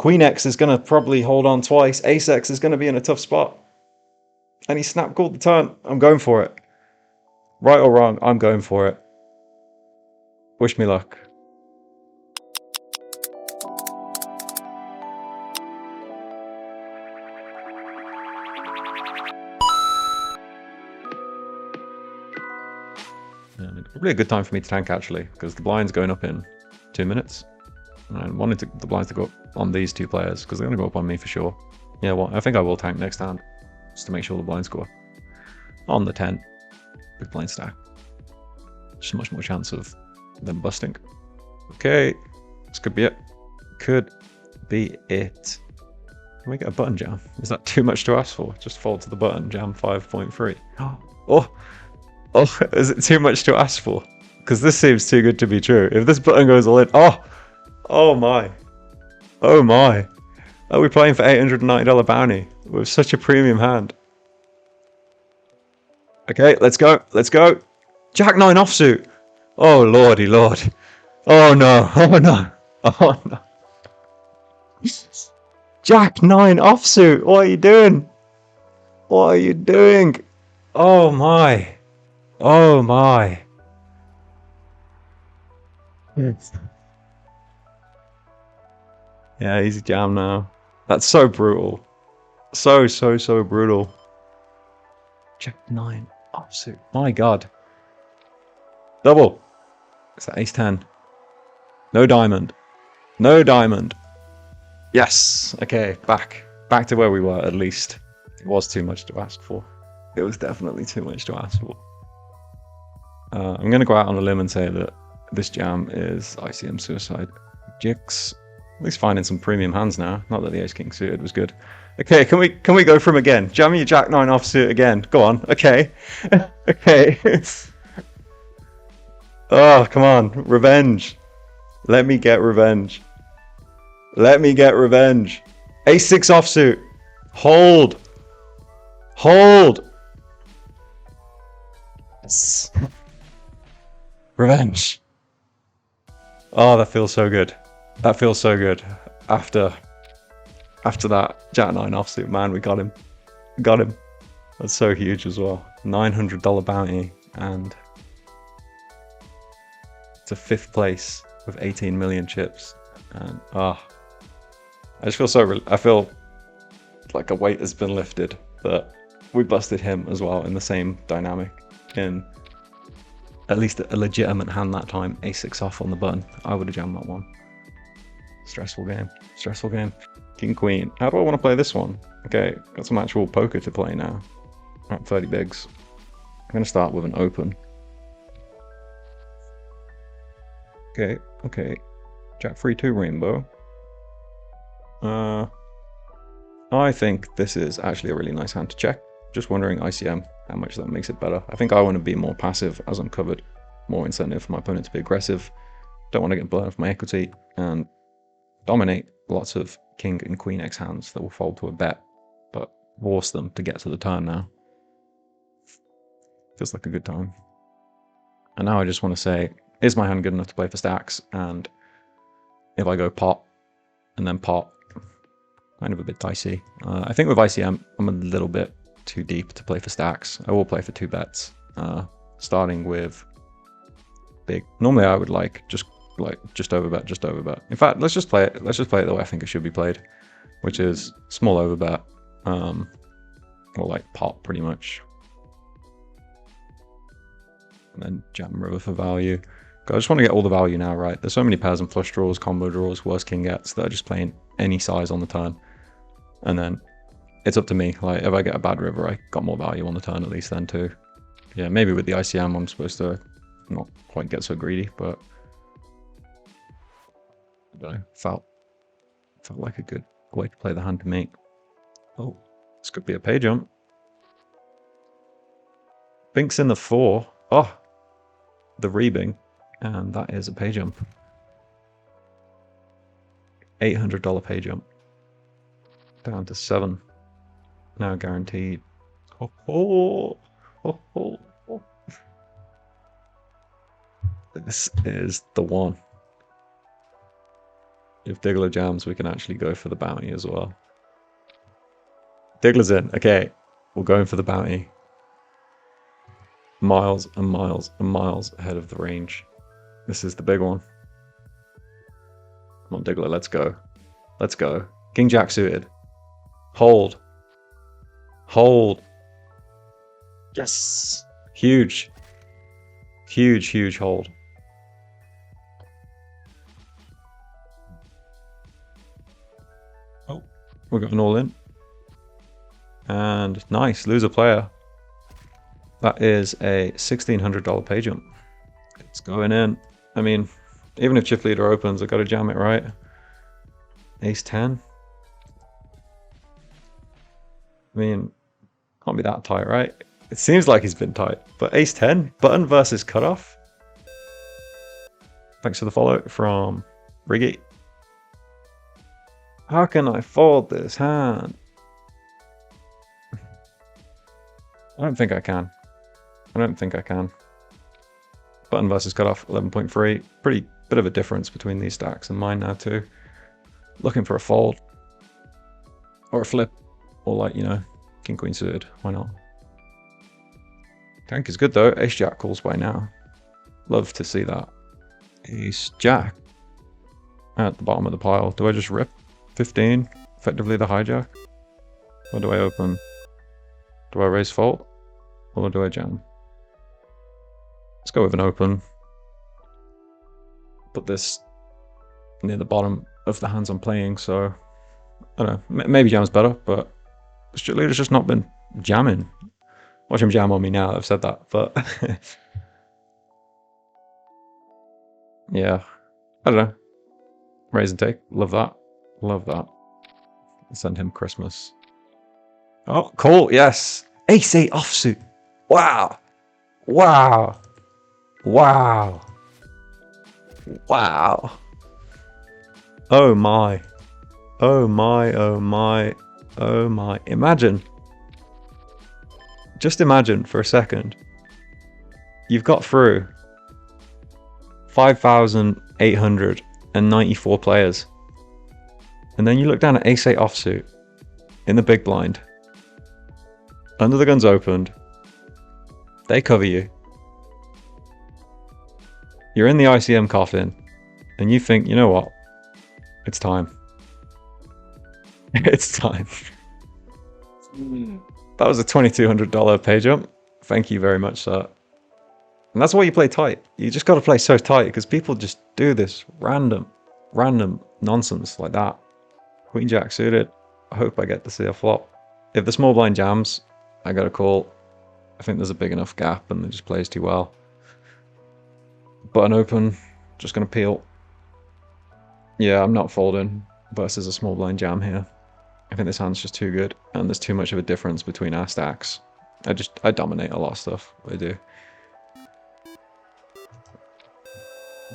Queen X is going to probably hold on twice. Ace X is going to be in a tough spot. And he snap called the turn. I'm going for it. Right or wrong, I'm going for it. Wish me luck. Probably a good time for me to tank, actually, because the blind's going up in 2 minutes. And I wanted the blinds to go up on these two players, because they're going to go up on me for sure. Yeah, well, I think I will tank next hand, just to make sure the blinds go up. On the 10, big blind stack. Just much more chance of them busting. Okay, this could be it. Could be it. Can we get a button jam? Is that too much to ask for? Just fold to the button, jam 5.3. Oh, is it too much to ask for? Because this seems too good to be true. If this button goes all in, oh my. Are we playing for $890 bounty with such a premium hand? Okay, let's go. Jack 9 offsuit. Oh lordy lord. Oh no. Jack 9 offsuit. What are you doing? Oh my. Yeah, easy jam now. That's so brutal. So brutal. Jack 9 offsuit. My god. Double. Is that ace 10? No diamond. Yes. Okay, back to where we were at least. It was too much to ask for. It was definitely too much to ask for. I'm going to go out on a limb and say that this jam is ICM suicide. Jix, at least finding some premium hands now. Not that the ace king suited was good. Okay, can we go for him again? Jam your Jack 9 offsuit again. Go on. Okay. Okay. Oh, come on. Revenge. Let me get revenge. Ace 6 offsuit. Hold. Yes. Revenge. Oh, that feels so good. After that Jack 9 offsuit, man, we got him. That's so huge as well. $900 bounty, and to 5th place with 18 million chips. And I just feel I feel like a weight has been lifted that we busted him as well in the same dynamic, in at least a legitimate hand that time. Ace 6 off on the button. I would have jammed that one. Stressful game. King queen. How do I want to play this one? Okay, got some actual poker to play now. At 30 bigs. I'm going to start with an open. Okay. Jack 3-2 rainbow. I think this is actually a really nice hand to check. Just wondering ICM, how much that makes it better. I think I want to be more passive as I'm covered. More incentive for my opponent to be aggressive. Don't want to get blown off my equity and dominate lots of king and queen X hands that will fold to a bet, but force them to get to the turn now. Feels like a good time. And now I just want to say, is my hand good enough to play for stacks? And if I go pot and then pot, kind of a bit dicey. I think with ICM, I'm a little bit too deep to play for stacks. I will play for 2 bets, starting with big. Normally I would just overbet. In fact, let's just play it the way I think it should be played, which is small overbet, or like pot pretty much, and then jam river for value. I just want to get all the value now, right? There's so many pairs and flush draws, combo draws, worst king gets that are just playing any size on the turn, and then it's up to me. Like if I get a bad river, I got more value on the turn at least then too. Yeah, maybe with the ICM I'm supposed to not quite get so greedy, but I don't know, felt like a good way to play the hand to me. Oh, this could be a pay jump. Bink's in the 4. Oh, the rebing, and that is a pay jump. $800 pay jump. Down to 7. Now guaranteed. Oh. This is the one. If Diggler jams, we can actually go for the bounty as well. Diggler's in. Okay, we're going for the bounty. Miles and miles and miles ahead of the range. This is the big one. Come on, Diggler, let's go. Let's go. King Jack suited. Hold. Hold. Yes. Huge. Huge, huge hold. Oh, we got an all in. And nice, loser player. That is a $1,600 pay jump. It's going in. I mean, even if chip leader opens, I've got to jam it right. Ace 10. I mean, can't be that tight, right? It seems like he's been tight, but ace 10, button versus cutoff. Thanks for the follow from Riggy. How can I fold this hand? I don't think I can. I don't think I can. Button versus cutoff, 11.3. Pretty bit of a difference between these stacks and mine now too. Looking for a fold. Or a flip. Or like, you know, king queen suited. Why not? Tank is good though. Ace jack calls by now. Love to see that. Ace jack. At the bottom of the pile. Do I just rip? 15. Effectively the hijack. Or do I open? Do I raise fault? Or do I jam? Let's go with an open. Put this near the bottom of the hands I'm playing, so I don't know. Maybe jam's better, but the leader's just not been jamming. Watch him jam on me now, I've said that, but yeah. I don't know. Raise and take. Love that. Love that. Send him Christmas. Oh, cool. Yes. Ace 8 offsuit. Wow. Wow. Wow. Wow. Oh my. Oh my, oh my, oh my. Imagine. Just imagine for a second. You've got through 5,894 players. And then you look down at ace 8 offsuit in the big blind. Under the guns opened. They cover you. You're in the ICM coffin. And you think, you know what? It's time. It's time. That was a $2,200 pay jump. Thank you very much, sir. And that's why you play tight. You just got to play so tight because people just do this random nonsense like that. Queen Jack suited. I hope I get to see a flop. If the small blind jams, I got a call. I think there's a big enough gap and it just plays too well. Button open. Just going to peel. Yeah, I'm not folding versus a small blind jam here. I think this hand's just too good and there's too much of a difference between our stacks. I dominate a lot of stuff. I do.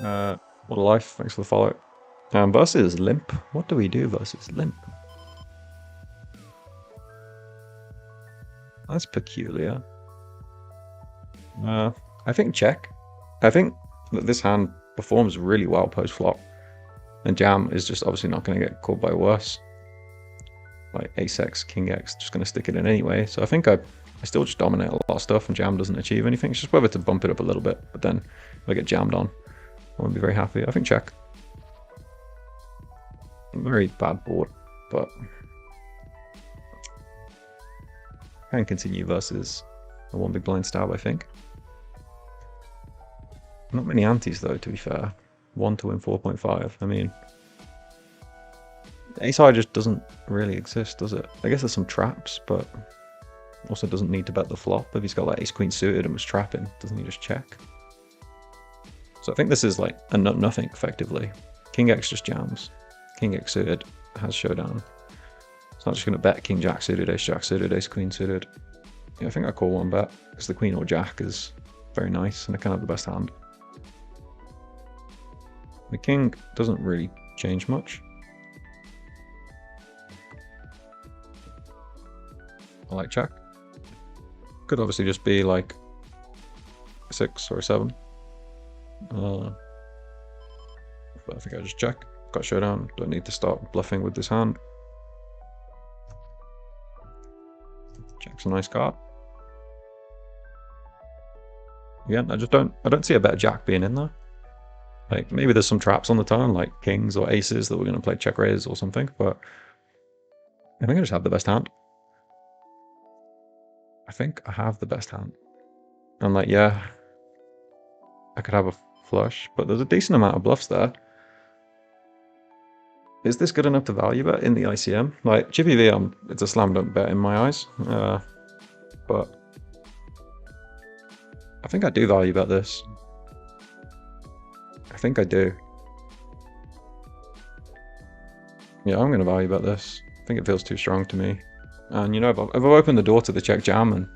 What a life. Thanks for the follow. Versus limp. What do we do versus limp? That's peculiar. I think check. I think that this hand performs really well post flop. And jam is just obviously not going to get called by worse. Like ace x, king x, just going to stick it in anyway. So I think I still just dominate a lot of stuff and jam doesn't achieve anything. It's just whether to bump it up a little bit. But then if I get jammed on, I won't be very happy. I think check. Very bad board, but can continue versus a one big blind stab, I think. Not many antes though, to be fair. 1 to win 4.5. I mean, ace high just doesn't really exist, does it? I guess there's some traps, but also doesn't need to bet the flop. If he's got like ace queen suited and was trapping, doesn't he just check? So I think this is like a nothing effectively. King X just jams. King X suited has showdown. It's not just going to bet King Jack suited, ace queen suited. Yeah, I think I call one bet because the queen or jack is very nice and I can have the best hand. The king doesn't really change much. I like check. Could obviously just be like a 6 or a 7. But I think I just check. got showdown. Don't need to start bluffing with this hand. Jack's a nice card. Again, I don't see a better jack being in there. Like, maybe there's some traps on the turn, like kings or aces that we're going to play check raise or something, but I think I just have the best hand. I think I have the best hand. And like, yeah, I could have a flush, but there's a decent amount of bluffs there. Is this good enough to value bet in the ICM? Like, Chippy V, it's a slam dunk bet in my eyes, but I think I do value bet this. I think I do. Yeah, I'm going to value bet this. I think it feels too strong to me. And you know, if I've opened the door to the check jam and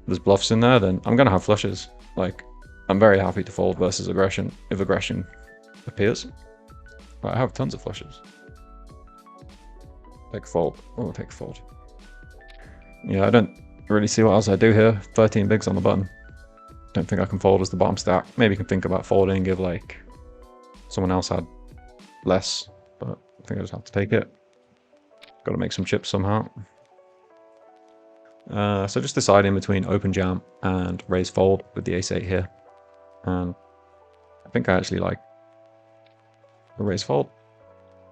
there's bluffs in there, then I'm going to have flushes. Like, I'm very happy to fold versus aggression if aggression appears. But I have tons of flushes. Take fold. Oh, take fold. Yeah, I don't really see what else I do here. 13 bigs on the button. Don't think I can fold as the bottom stack. Maybe you can think about folding if like someone else had less, but I think I just have to take it. Got to make some chips somehow. So just deciding between open jam and raise fold with the ace-8 here. And I think I actually like a raise fold.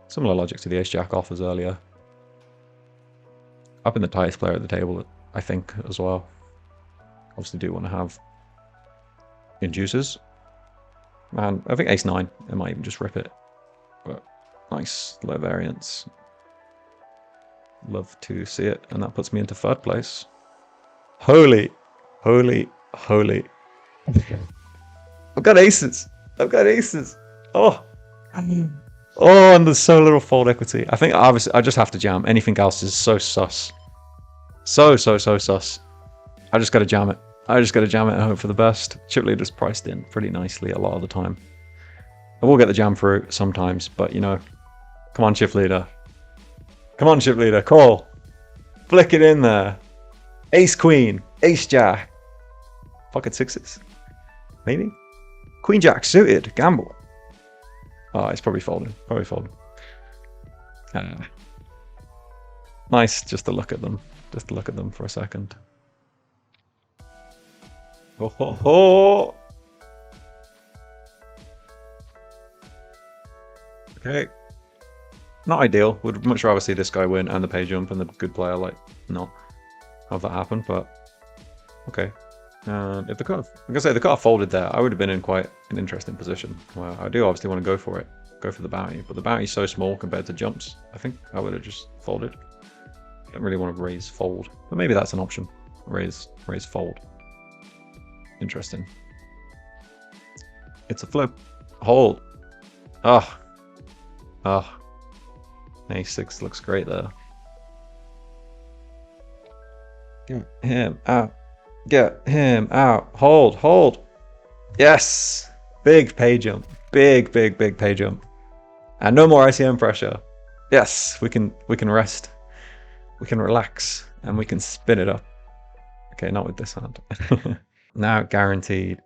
Similar logic to the ace-jack offers earlier. Up in the tightest player at the table, I think, as well. Obviously do want to have inducers. And I think ace-9, I might even just rip it. But nice, low variance. Love to see it, and that puts me into third place. Holy, holy, holy. I've got aces. I've got aces. Oh. Oh, and there's so little fold equity. I think obviously I just have to jam. Anything else is so sus. So sus. I just got to jam it. I just got to jam it and hope for the best. Chip leader's priced in pretty nicely a lot of the time. I will get the jam through sometimes, but you know, come on, chip leader. Come on, chip leader, call. Flick it in there. Ace queen, ace jack. Pocket sixes, maybe. Queen jack suited, gamble. Oh, it's probably folding. Probably folding. Nice, just to look at them. Just to look at them for a second. Oh ho ho! Okay. Not ideal. Would much rather see this guy win and the pay jump and the good player like not have that happen, but okay. If the cutoff, like I say, the cutoff folded there, I would have been in quite an interesting position. Where I do obviously want to go for it, go for the bounty, but the bounty's so small compared to jumps. I think I would have just folded. Don't really want to raise fold, but maybe that's an option. Raise fold. Interesting. It's a flip. Hold. Ah. Ah. A6 looks great there. Get him out. Get him out. Hold, hold. Yes. Big pay jump. Big pay jump. And no more ICM pressure. Yes, we can rest. We can relax and we can spin it up. Okay, not with this hand. Now guaranteed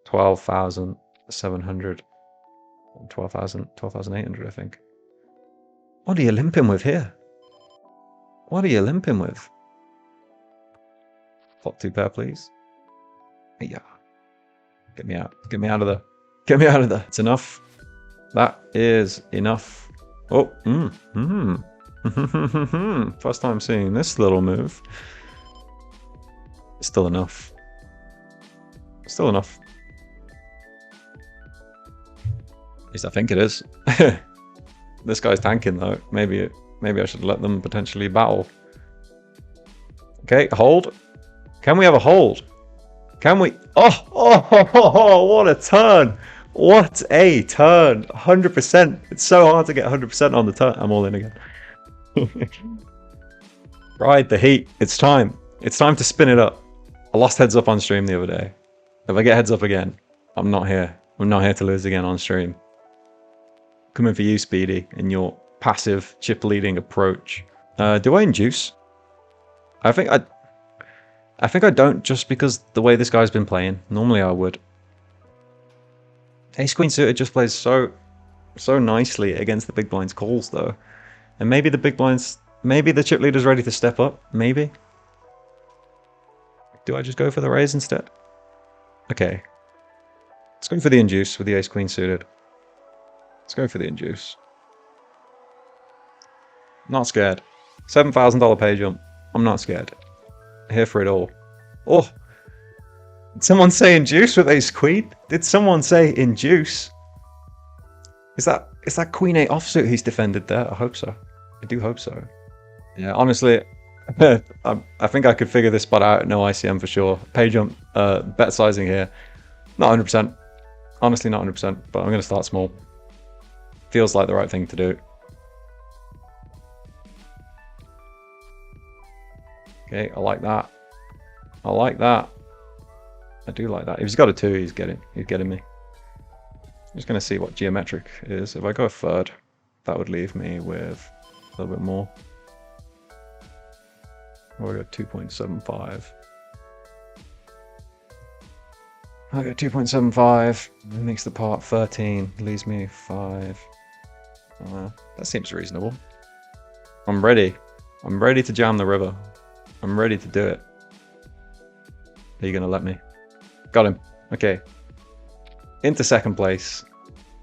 12,700. 12,800, I think. What are you limping with here? What are you limping with? Flop 2 pair, please. Yeah. Get me out. Get me out of there. Get me out of there. It's enough. That is enough. Oh, First time seeing this little move. Still enough. Still enough. At least I think it is. This guy's tanking though. Maybe I should let them potentially battle. Okay, hold. Can we have a hold? Can we? Oh, what a turn. What a turn. 100%. It's so hard to get 100% on the turn. I'm all in again. Ride the heat. It's time. It's time to spin it up. I lost heads up on stream the other day. If I get heads up again, I'm not here. I'm not here to lose again on stream. Coming for you, Speedy, in your passive chip leading approach. Do I induce? I think I don't, just because the way this guy's been playing. Normally I would. Ace Queen suited just plays so so nicely against the big blind's calls, though. And maybe the big blinds, maybe the chip leader's ready to step up. Maybe. Do I just go for the raise instead? Okay. Let's go for the induce with the ace queen suited. Let's go for the induce. Not scared. $7,000 pay jump. I'm not scared. Here for it all. Oh! Did someone say induce with ace queen? Did someone say induce? Is that queen 8 offsuit he's defended there? I hope so. I do hope so. Yeah, honestly, I think I could figure this spot out at no ICM for sure. Pay jump, bet sizing here. Not 100%. Honestly, not 100%, but I'm going to start small. Feels like the right thing to do. Okay, I like that. I like that. I do like that. If he's got a 2, he's getting me. I'm just going to see what geometric is. If I go a third, that would leave me with a little bit more. Or I go 2.75. I go 2.75. Makes the part 13. Leaves me 5. That seems reasonable. I'm ready. I'm ready to jam the river. I'm ready to do it. Are you going to let me? Got him. Okay. Into second place.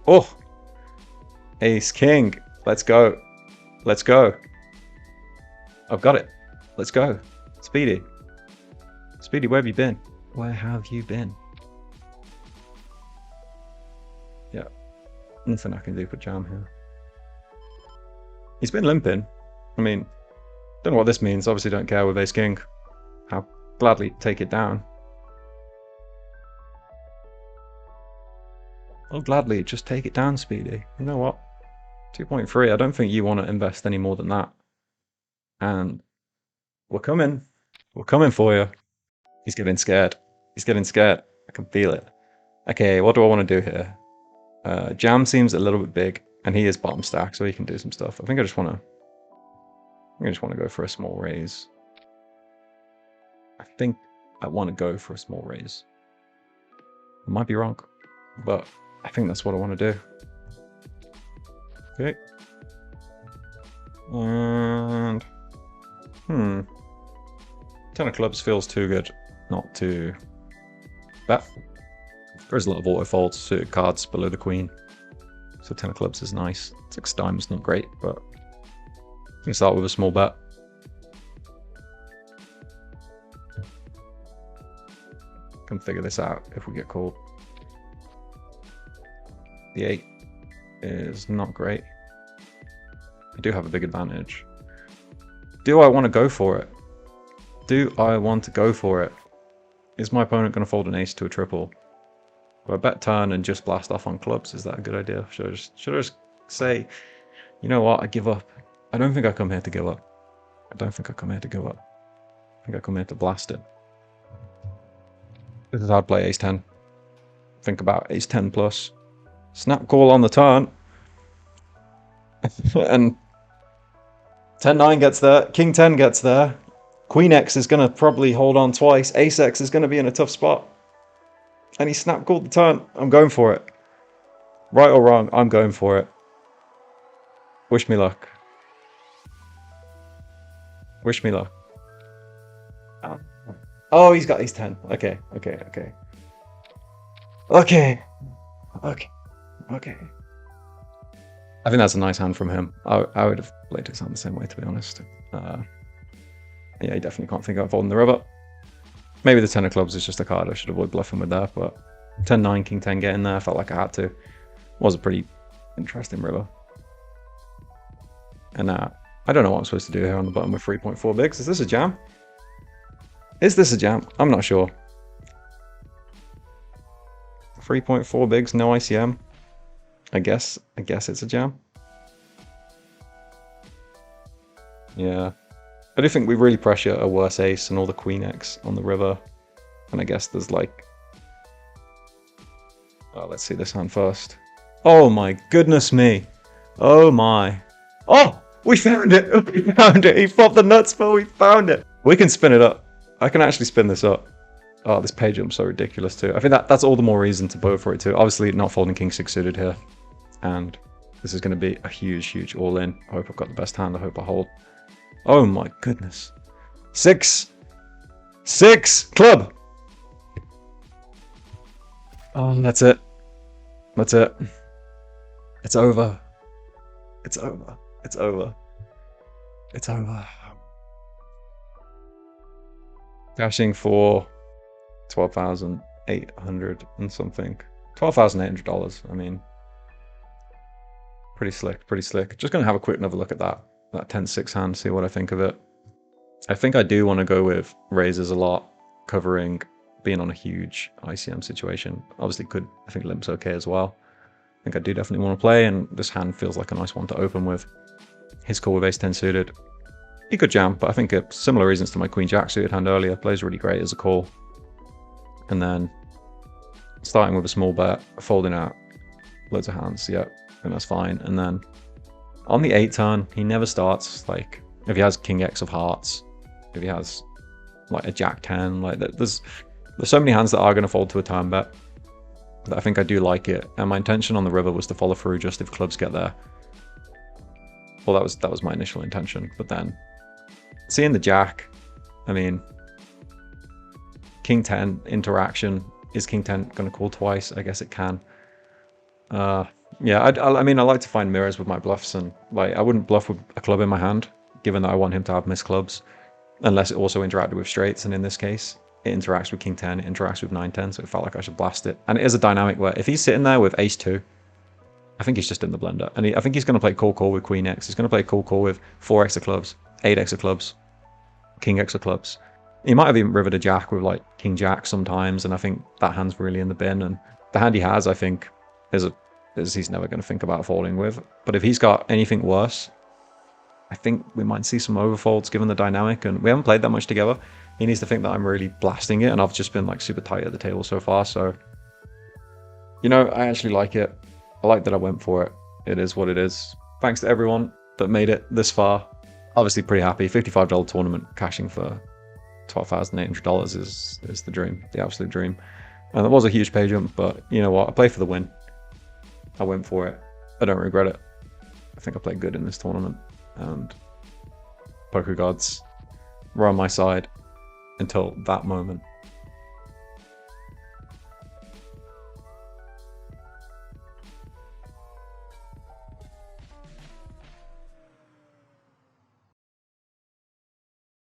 Oh! Ace king. Let's go. Let's go. I've got it. Let's go. Speedy. Speedy, where have you been? Where have you been? Yeah. Nothing I can do for jam here. He's been limping. I mean, don't know what this means. Obviously don't care with ace king. I'll gladly take it down. I'll gladly just take it down, Speedy. You know what? 2.3. I don't think you want to invest any more than that. And we're coming. We're coming for you. He's getting scared. He's getting scared. I can feel it. Okay, what do I want to do here? Jam seems a little bit big, and he is bottom stack, so he can do some stuff. I think I just want to go for a small raise. I think I want to go for a small raise. I might be wrong, but I think that's what I want to do. Okay. And 10 of clubs feels too good not to bet. There's a lot of auto folds, suited cards below the queen. So 10 of clubs is nice. 6 diamonds, not great, but I'm gonna start with a small bet. Can figure this out if we get called. The 8 is not great. I do have a big advantage. Do I want to go for it? Do I want to go for it? Is my opponent going to fold an ace to a triple? Do I bet turn and just blast off on clubs? Is that a good idea? Should I just say, you know what, I give up? I don't think I come here to give up. I don't think I come here to give up. I think I come here to blast it. This is how I'd play ace 10. Think about ace 10 plus. Snap call on the turn. And 10-9 gets there. King 10 gets there. Queen X is going to probably hold on twice. Ace X is going to be in a tough spot. And he snap called the turn. I'm going for it. Right or wrong, I'm going for it. Wish me luck. Wish me luck. Oh, he's got ace 10. Okay. Okay. I think that's a nice hand from him. I would have played his hand the same way, to be honest. Yeah, he definitely can't think of folding the river. Maybe the 10 of clubs is just a card I should avoid bluffing with there, but 10-9, King 10 getting there, felt like I had to. Was a pretty interesting river. And I don't know what I'm supposed to do here on the button with 3.4 bigs. Is this a jam? Is this a jam? I'm not sure. 3.4 bigs, no ICM. I guess it's a jam. Yeah. I do think we really pressure a worse ace and all the queen X on the river. And I guess there's like... Oh, let's see this hand first. Oh my goodness me. Oh my. Oh! We found it! We found it! He popped the nuts, but we found it! We can spin it up. I can actually spin this up. Oh, this page jump's so ridiculous too. I think that's all the more reason to go for it too. Obviously not folding king 6 suited here. And This is going to be a huge, huge all-in. I hope I've got the best hand. I hope I hold. Oh my goodness. 6! 6! Club! Oh, that's it. That's it. It's over. It's over. It's over. It's over. Cashing for 12,800 and something. $12,800. I mean, pretty slick, pretty slick. Just gonna have a quick another look at that 10-6 hand, see what I think of it. I think I do want to go with raises a lot, covering being on a huge ICM situation. Obviously I think limp's okay as well. I think I do definitely want to play, and this hand feels like a nice one to open with. His call with ace-10 suited. He could jam, but I think similar reasons to my queen-jack suited hand earlier. Plays really great as a call. And then starting with a small bet, folding out loads of hands. Yep, and that's fine. And then on the 8 turn, he never starts. Like, if he has king X of hearts, if he has like a jack 10, like there's so many hands that are going to fold to a turn bet that I think I do like it. And my intention on the river was to follow through just if clubs get there. Well, that was my initial intention. But then seeing the jack, I mean, king 10 interaction. Is king 10 going to call twice? I guess it can. Yeah, I mean, I like to find mirrors with my bluffs, and like I wouldn't bluff with a club in my hand, given that I want him to have missed clubs, unless it also interacted with straights. And in this case, it interacts with king 10, it interacts with 9-10, so it felt like I should blast it. And it is a dynamic where if he's sitting there with ace 2, I think he's just in the blender. And I think he's going to play call with queen X. He's going to play call with 4x of clubs, 8x of clubs, king X of clubs. He might have even rivered a jack with like king jack sometimes, and I think that hand's really in the bin. And the hand he has, I think, is he's never going to think about folding with. But if he's got anything worse, I think we might see some overfolds given the dynamic, and we haven't played that much together. He needs to think that I'm really blasting it, and I've just been like super tight at the table so far. So, you know, I actually like it. I like that I went for it. It is what it is. Thanks to everyone that made it this far. Obviously pretty happy. $55 tournament cashing for $12,800 is the dream, the absolute dream. And it was a huge pay jump, but you know what? I played for the win. I went for it. I don't regret it. I think I played good in this tournament, and poker gods were on my side until that moment.